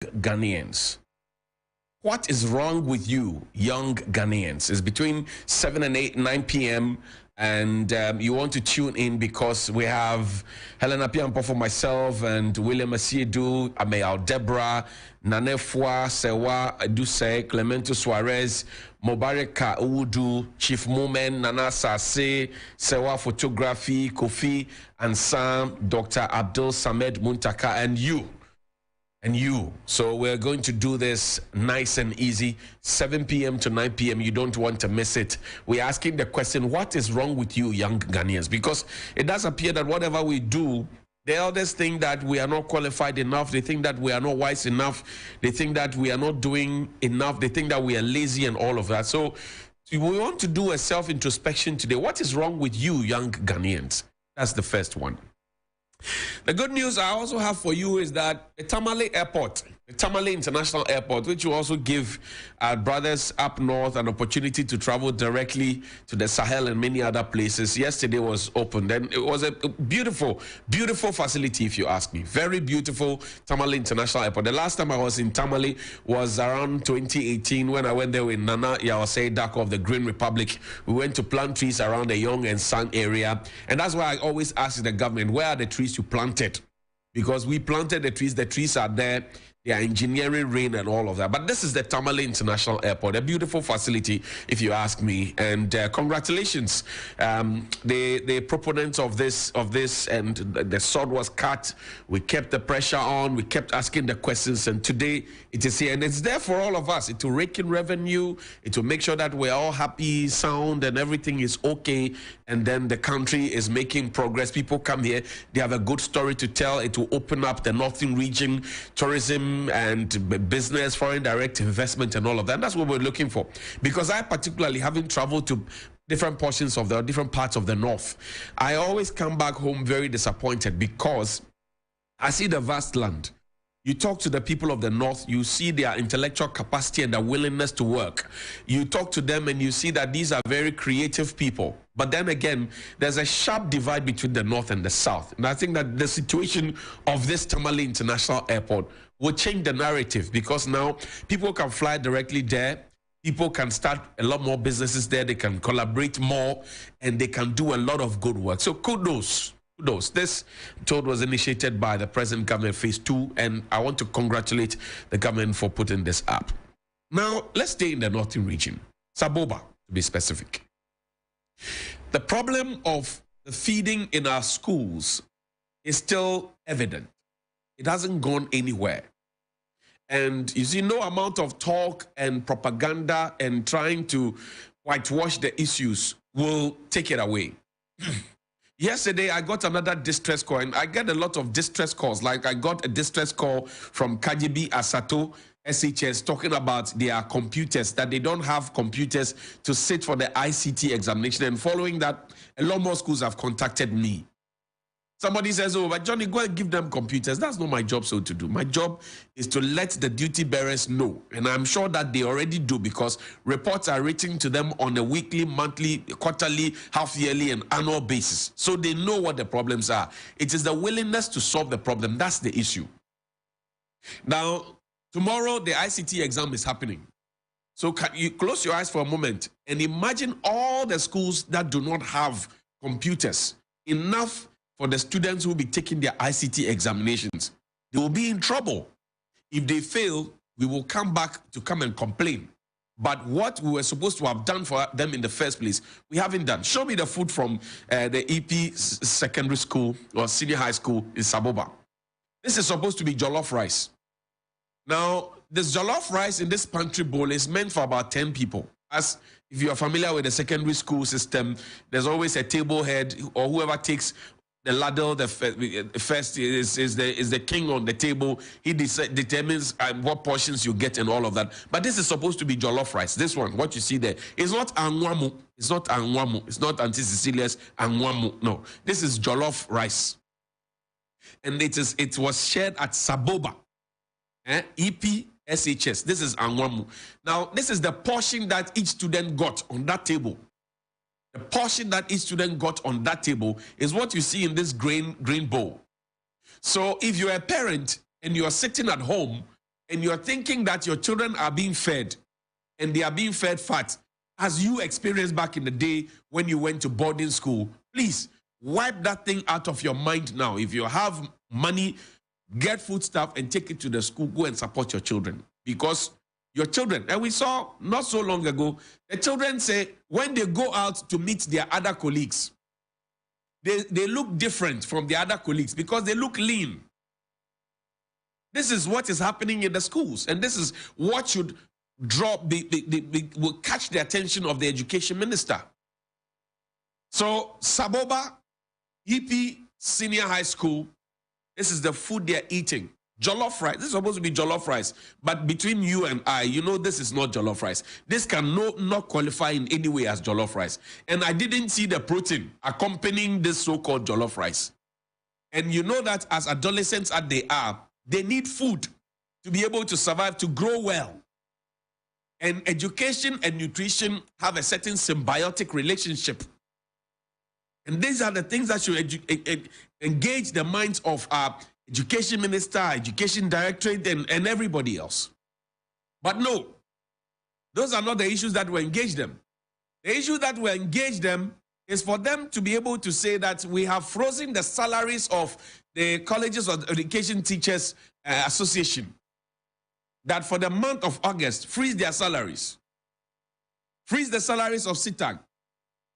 Ghanaians. What is wrong with you, young Ghanaians? It's between 7 and 8, 9 p.m. And you want to tune in because we have Helena Piampo for myself and William Asiedu, Amayal Deborah, Nanefwa, Sewa, Aduse, Clemento Suarez, Mobareka Udu, Chief Mumen, Nana Sase, Sewa Photography, Kofi, and Sam, Dr. Abdul Samed Muntaka, and you. So we're going to do this nice and easy, 7 p.m. to 9 p.m. You don't want to miss it. We're asking the question, what is wrong with you, young Ghanaians? Because it does appear that whatever we do, the elders think that we are not qualified enough. They think that we are not wise enough. They think that we are not doing enough. They think that we are lazy and all of that. So we want to do a self-introspection today. What is wrong with you, young Ghanaians? That's the first one. The good news I also have for you is that the Tamale Airport, the Tamale International Airport, which will also give our brothers up north an opportunity to travel directly to the Sahel and many other places, yesterday was opened. And it was a beautiful, beautiful facility, if you ask me. Very beautiful Tamale International Airport. The last time I was in Tamale was around 2018 when I went there with Nana Yawase Dako of the Green Republic. We went to plant trees around the Young and Sang area. And that's why I always ask the government, where are the trees you planted? Because we planted the trees are there. They are engineering rain and all of that. But this is the Tamale International Airport, a beautiful facility, if you ask me. And congratulations, the proponents of this, and the sword was cut. We kept the pressure on. We kept asking the questions, and today it is here, and it's there for all of us. It will rake in revenue. It will make sure that we're all happy, sound, and everything is okay. And then the country is making progress. People come here. They have a good story to tell. It will open up the northern region, tourism and business, foreign direct investment and all of that. And that's what we're looking for. Because I particularly, having traveled to different portions of different parts of the north, I always come back home very disappointed because I see the vast land. You talk to the people of the north, you see their intellectual capacity and their willingness to work. You talk to them and you see that these are very creative people. But then again, there's a sharp divide between the north and the south. And I think that the situation of this Tamale International Airport will change the narrative, because now people can fly directly there. People can start a lot more businesses there. They can collaborate more and they can do a lot of good work. So kudos. This tour was initiated by the present government, phase 2, and I want to congratulate the government for putting this up. Now, let's stay in the northern region, Saboba, to be specific. The problem of the feeding in our schools is still evident. It hasn't gone anywhere. And you see, no amount of talk and propaganda and trying to whitewash the issues will take it away. Yesterday, I got another distress call, and I get a lot of distress calls. Like I got a distress call from Kajibi Asato SHS talking about their computers, that they don't have computers to sit for the ICT examination. And following that, a lot more schools have contacted me. Somebody says, oh, but Johnny, go and give them computers. That's not my job so to do. My job is to let the duty bearers know. And I'm sure that they already do, because reports are reaching to them on a weekly, monthly, quarterly, half-yearly, and annual basis. So they know what the problems are. It is the willingness to solve the problem. That's the issue. Now, tomorrow, the ICT exam is happening. So can you close your eyes for a moment and imagine all the schools that do not have computers, enough for the students who will be taking their ICT examinations. They will be in trouble. If they fail, we will come back to come and complain. But what we were supposed to have done for them in the first place, we haven't done. Show me the food from the EP secondary school or senior high school in Saboba. This is supposed to be jollof rice. Now, this jollof rice in this pantry bowl is meant for about 10 people. As if you are familiar with the secondary school system, there's always a table head, or whoever takes the ladle, the first is the king on the table. He determines what portions you get and all of that. But this is supposed to be jollof rice. This one, what you see there, is not anwamu. It's not anwamu. It's not Auntie Cecilia's anwamu. No, this is jollof rice. And it was shared at Saboba, EPSHS. This is anwamu. Now, this is the portion that each student got on that table. The portion that each student got on that table is what you see in this green bowl. So if you're a parent and you're sitting at home and you're thinking that your children are being fed and they are being fed fat, as you experienced back in the day when you went to boarding school, please wipe that thing out of your mind now. If you have money, get food stuff and take it to the school, go and support your children. Because your children, and we saw not so long ago, the children say when they go out to meet their other colleagues, they look different from the other colleagues because they look lean. This is what is happening in the schools, and this is what should will catch the attention of the education minister. So Saboba EP Senior High School, this is the food they're eating. Jollof rice. This is supposed to be jollof rice, but between you and I, you know this is not jollof rice. This can not qualify in any way as jollof rice. And I didn't see the protein accompanying this so-called jollof rice. And you know that as adolescents as they are, they need food to be able to survive, to grow well. And education and nutrition have a certain symbiotic relationship. And these are the things that should engage the minds of our education minister, education directorate, and everybody else. But no, those are not the issues that will engage them. The issue that will engage them is for them to be able to say that we have frozen the salaries of the Colleges of Education Teachers Association. That for the month of August, freeze their salaries. Freeze the salaries of SITAG.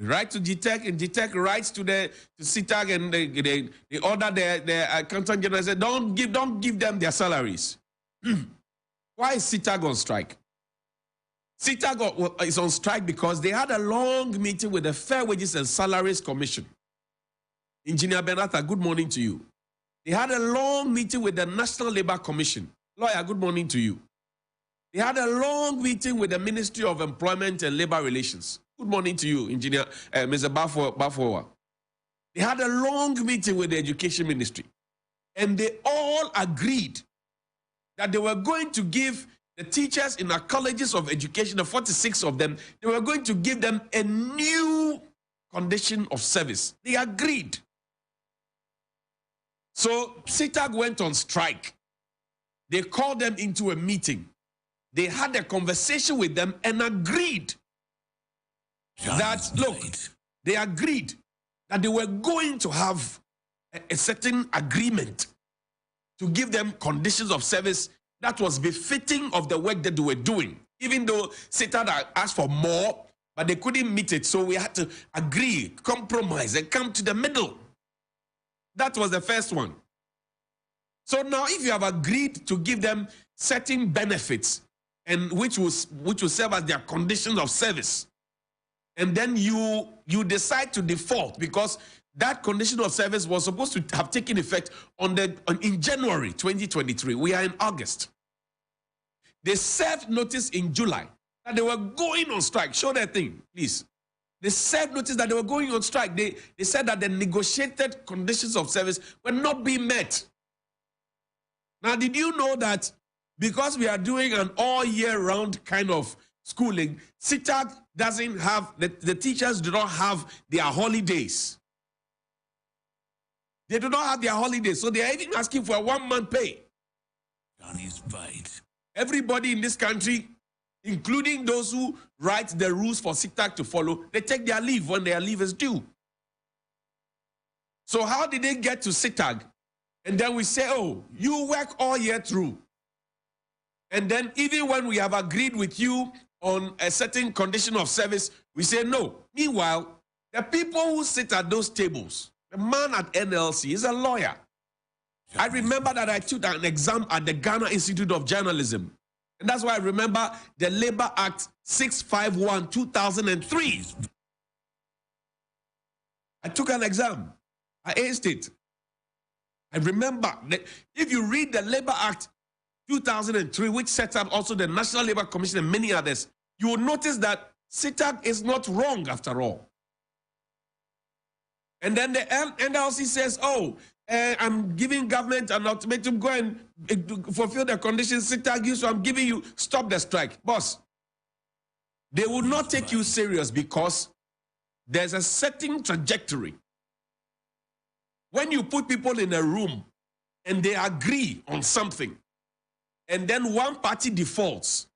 Write to GTEC, and GTEC writes to SITAG, and they order their accountant general and say, don't give them their salaries. Why is SITAG on strike? SITAG is on strike because they had a long meeting with the Fair Wages and Salaries Commission. Engineer Benata, good morning to you. They had a long meeting with the National Labor Commission. Lawyer, good morning to you. They had a long meeting with the Ministry of Employment and Labor Relations. Good morning to you, Engineer Mr. Bafowa. They had a long meeting with the Education Ministry, and they all agreed that they were going to give the teachers in our colleges of education, the 46 of them, they were going to give them a new condition of service. They agreed. So SITAG went on strike. They called them into a meeting. They had a conversation with them and agreed that, look, they agreed that they were going to have a certain agreement to give them conditions of service that was befitting of the work that they were doing, even though SITAG asked for more, but they couldn't meet it. So we had to agree, compromise, and come to the middle. That was the first one. So now if you have agreed to give them certain benefits, and which will serve as their conditions of service, and then you decide to default because that condition of service was supposed to have taken effect in January 2023. We are in August. They served notice in July that they were going on strike. Show that thing, please. They served notice that they were going on strike. They said that the negotiated conditions of service were not being met. Now, did you know that because we are doing an all-year-round kind of schooling, SITAG doesn't have, the teachers do not have their holidays. They do not have their holidays, so they are even asking for a 1-month pay. Johnny's right. Everybody in this country, including those who write the rules for SITAG to follow, they take their leave when their leave is due. So how did they get to SITAG? And then we say, oh, you work all year through. And then even when we have agreed with you on a certain condition of service, we say no. Meanwhile, the people who sit at those tables, the man at NLC is a lawyer. I remember that I took an exam at the Ghana Institute of Journalism. And that's why I remember the Labor Act 651, 2003. I took an exam. I aced it. I remember that if you read the Labor Act 2003, which sets up also the National Labor Commission and many others, you will notice that SITAG is not wrong after all. And then the NLC says, oh, I'm giving government an ultimatum, go and fulfill the conditions SITAG gives, so I'm giving you, stop the strike. Boss, they will not take you serious because there's a certain trajectory. When you put people in a room and they agree on something, and then one party defaults,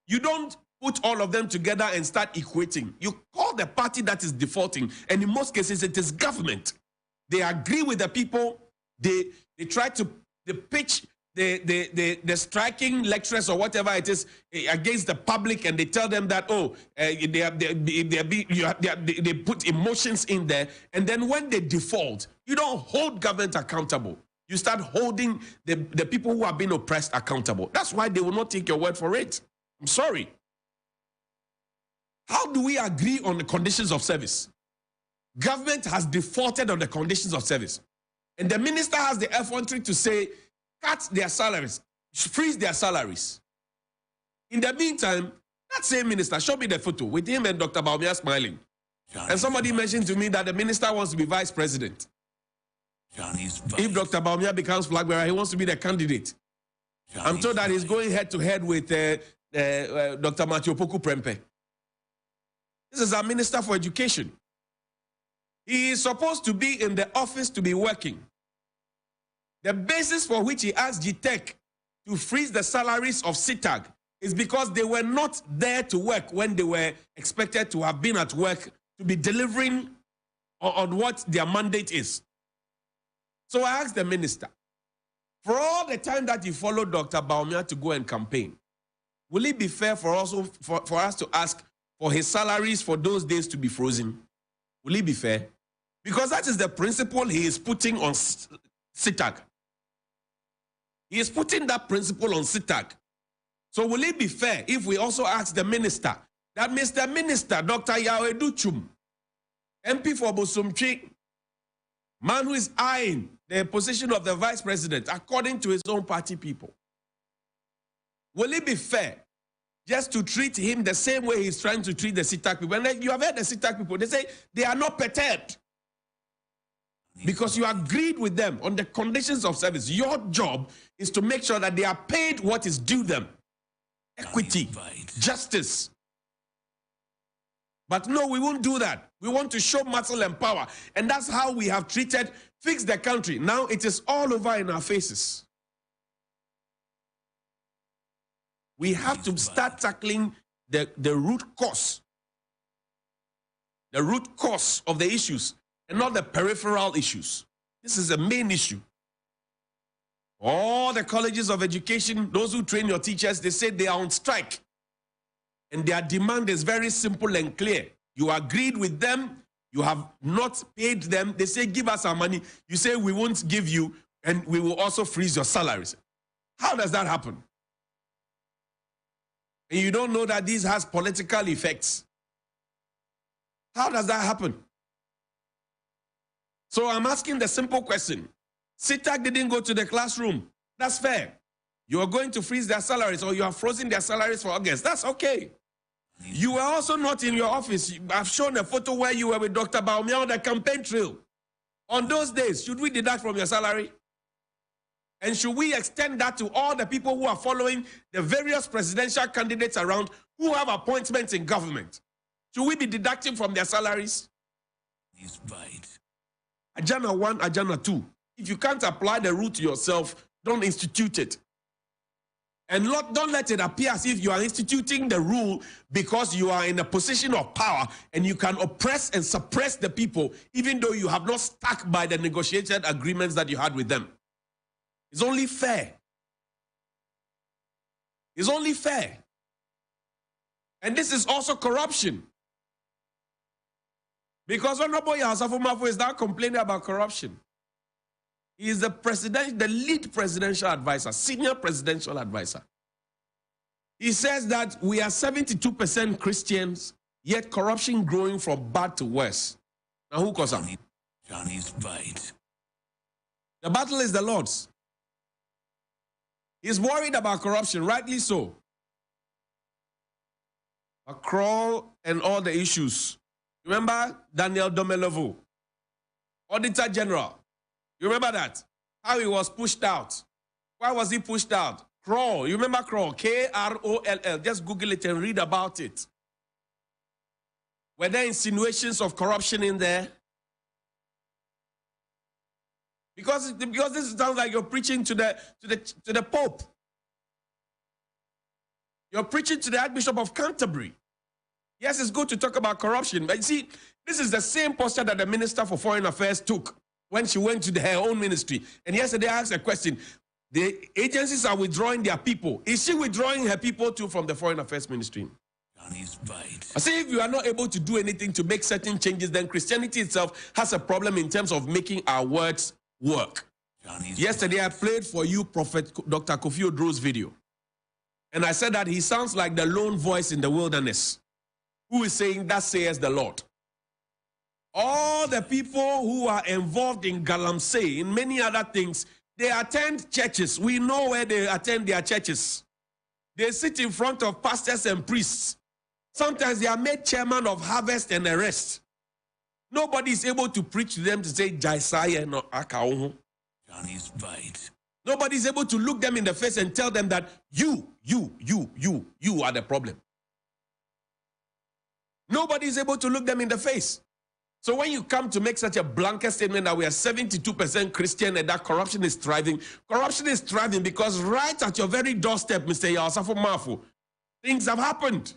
you don't put all of them together and start equating. You call the party that is defaulting, and in most cases, it is government. They agree with the people. They try to pitch the striking lecturers or whatever it is against the public, and they tell them that, oh, they put emotions in there. And then when they default, you don't hold government accountable. You start holding the people who are being oppressed accountable. That's why they will not take your word for it. I'm sorry. How do we agree on the conditions of service? Government has defaulted on the conditions of service. And the minister has the effrontery to say, cut their salaries, freeze their salaries. In the meantime, that same minister, show me the photo with him and Dr. Bawumia smiling. And somebody mentioned to me that the minister wants to be vice president. If Dr. Bawumia becomes flag bearer, he wants to be the candidate. I'm told that he's going head to head with Dr. Matthew Opoku Prempeh. This is our Minister for Education. He is supposed to be in the office to be working. The basis for which he asked GTech to freeze the salaries of SITAG is because they were not there to work when they were expected to have been at work to be delivering on what their mandate is. So I asked the minister, for all the time that he followed Dr. Bawumia to go and campaign, will it be fair for us to ask for his salaries for those days to be frozen? Will it be fair? Because that is the principle he is putting on SITAG. He is putting that principle on SITAG. So will it be fair if we also ask the minister that Mr. Minister, Dr. Yaw Educhum, MP for Bosumtwi, man who is eyeing the position of the vice president according to his own party people, will it be fair just to treat him the same way he's trying to treat the SITAG people? And you have heard the SITAG people, they say they are not perturbed because you agreed with them on the conditions of service. Your job is to make sure that they are paid what is due them. Equity, justice. But no, we won't do that. We want to show muscle and power. And that's how we have treated Fix the Country. Now it is all over in our faces. We have to start tackling the root cause. The root cause of the issues and not the peripheral issues. This is the main issue. All the colleges of education, those who train your teachers, they say they are on strike. And their demand is very simple and clear. You agreed with them, you have not paid them. They say, give us our money. You say, we won't give you, and we will also freeze your salaries. How does that happen? And you don't know that this has political effects. How does that happen? So I'm asking the simple question. SITAG didn't go to the classroom. That's fair. You are going to freeze their salaries, or you are frozen their salaries for August. That's okay. You were also not in your office. I've shown a photo where you were with Dr. Bawumia on the campaign trail. On those days, should we deduct from your salary? And should we extend that to all the people who are following the various presidential candidates around who have appointments in government? Should we be deducting from their salaries? Ajana 1, Ajana 2. If you can't apply the rule to yourself, don't institute it. And don't let it appear as if you are instituting the rule because you are in a position of power and you can oppress and suppress the people, even though you have not stuck by the negotiated agreements that you had with them. It's only fair. It's only fair. And this is also corruption. Because Honorable Yasafu Mafo is now complaining about corruption. He is the lead presidential advisor, senior presidential advisor. He says that we are 72% Christians, yet corruption growing from bad to worse. Now who caused that? Johnny's fight. The battle is the Lord's. He's worried about corruption, rightly so. Accrawl and all the issues. Remember Daniel Domelovo, Auditor General. You remember that? How he was pushed out. Why was he pushed out? Kroll. You remember Kroll? K-R-O-L-L. Just Google it and read about it. Were there insinuations of corruption in there? Because this sounds like you're preaching to the Pope. You're preaching to the Archbishop of Canterbury. Yes, it's good to talk about corruption, but you see, this is the same posture that the Minister for Foreign Affairs took when she went to her own ministry. And yesterday I asked a question. The agencies are withdrawing their people. Is she withdrawing her people too from the Foreign Affairs Ministry? Johnny's Bite. I say if you are not able to do anything to make certain changes, then Christianity itself has a problem in terms of making our words work. Yesterday I played for you Prophet Dr. Kofi Odro's video. And I said that he sounds like the lone voice in the wilderness who is saying, "Thus says the Lord." All the people who are involved in Galamsey, in many other things, they attend churches. We know where they attend their churches. They sit in front of pastors and priests. Sometimes they are made chairman of harvest and the rest. Nobody is able to preach to them to say, "Jaisaya no akaoho." Johnny's Bite. Nobody is able to look them in the face and tell them that you are the problem. Nobody is able to look them in the face. So when you come to make such a blanket statement that we are 72% Christian and that corruption is thriving because right at your very doorstep, Mr. Yaosafo Mafu, things have happened.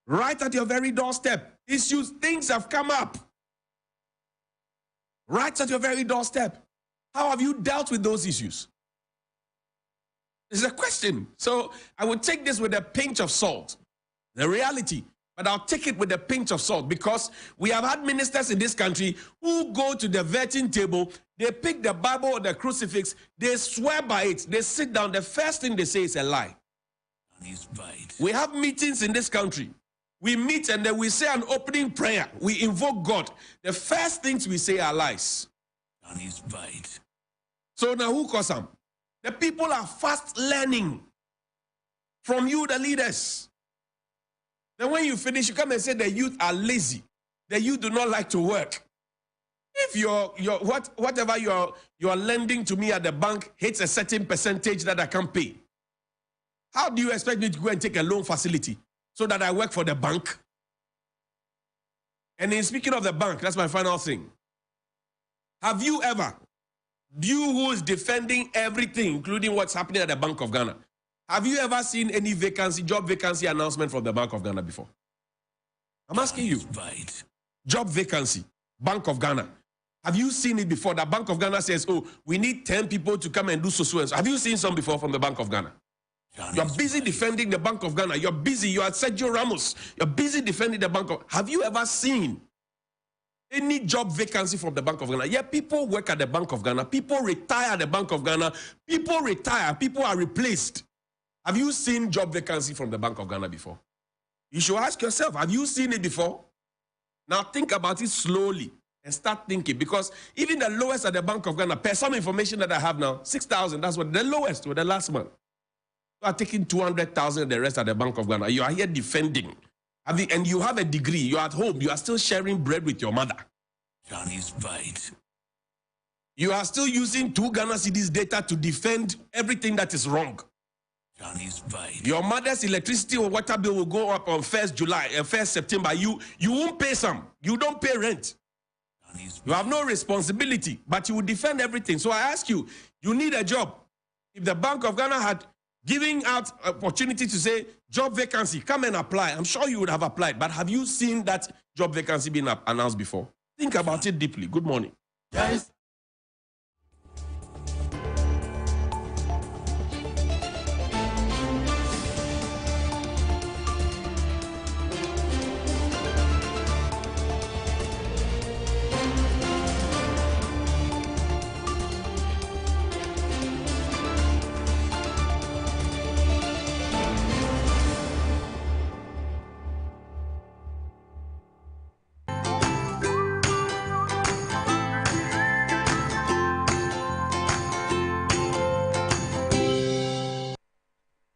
Right at your very doorstep, things have come up. Right at your very doorstep. How have you dealt with those issues? It's a question. So I would take this with a pinch of salt. The reality. But I'll take it with a pinch of salt because we have had ministers in this country who go to the vetting table, they pick the Bible or the crucifix, they swear by it, they sit down, the first thing they say is a lie. We have meetings in this country. We meet and then we say an opening prayer. We invoke God. The first things we say are lies. So now who calls them? The people are fast learning from you, the leaders. Then when you finish, you come and say the youth are lazy. The youth do not like to work. If whatever you're lending to me at the bank hits a certain percentage that I can't pay, how do you expect me to go and take a loan facility so that I work for the bank? And in speaking of the bank, that's my final thing. Have you ever, you who is defending everything, including what's happening at the Bank of Ghana, have you ever seen any job vacancy announcement from the Bank of Ghana before? I'm asking you. Job vacancy, Bank of Ghana. Have you seen it before? The Bank of Ghana says, "Oh, we need 10 people to come and do so and so." Have you seen some before from the Bank of Ghana? You're busy defending the Bank of Ghana. You're busy. You are Sergio Ramos. You're busy defending the Bank of... Have you ever seen any job vacancy from the Bank of Ghana? Yeah, people work at the Bank of Ghana. People retire at the Bank of Ghana. People retire. People are replaced. Have you seen job vacancy from the Bank of Ghana before? You should ask yourself, have you seen it before? Now think about it slowly and start thinking, because even the lowest at the Bank of Ghana, per some information that I have now, 6,000, that's what the lowest with the last month. You are taking 200,000 the rest at the Bank of Ghana. You are here defending. And you have a degree. You are at home. You are still sharing bread with your mother. Johnny's Bite. You are still using 2 Ghana cedis data to defend everything that is wrong. Johnny's Bite. Your mother's electricity or water bill will go up on 1st September. You won't pay some. You don't pay rent. You have no responsibility, but you will defend everything. So I ask you, you need a job. If the Bank of Ghana had giving out opportunity to say job vacancy, come and apply, I'm sure you would have applied. But have you seen that job vacancy being announced before? Think about it deeply. Good morning. Yes.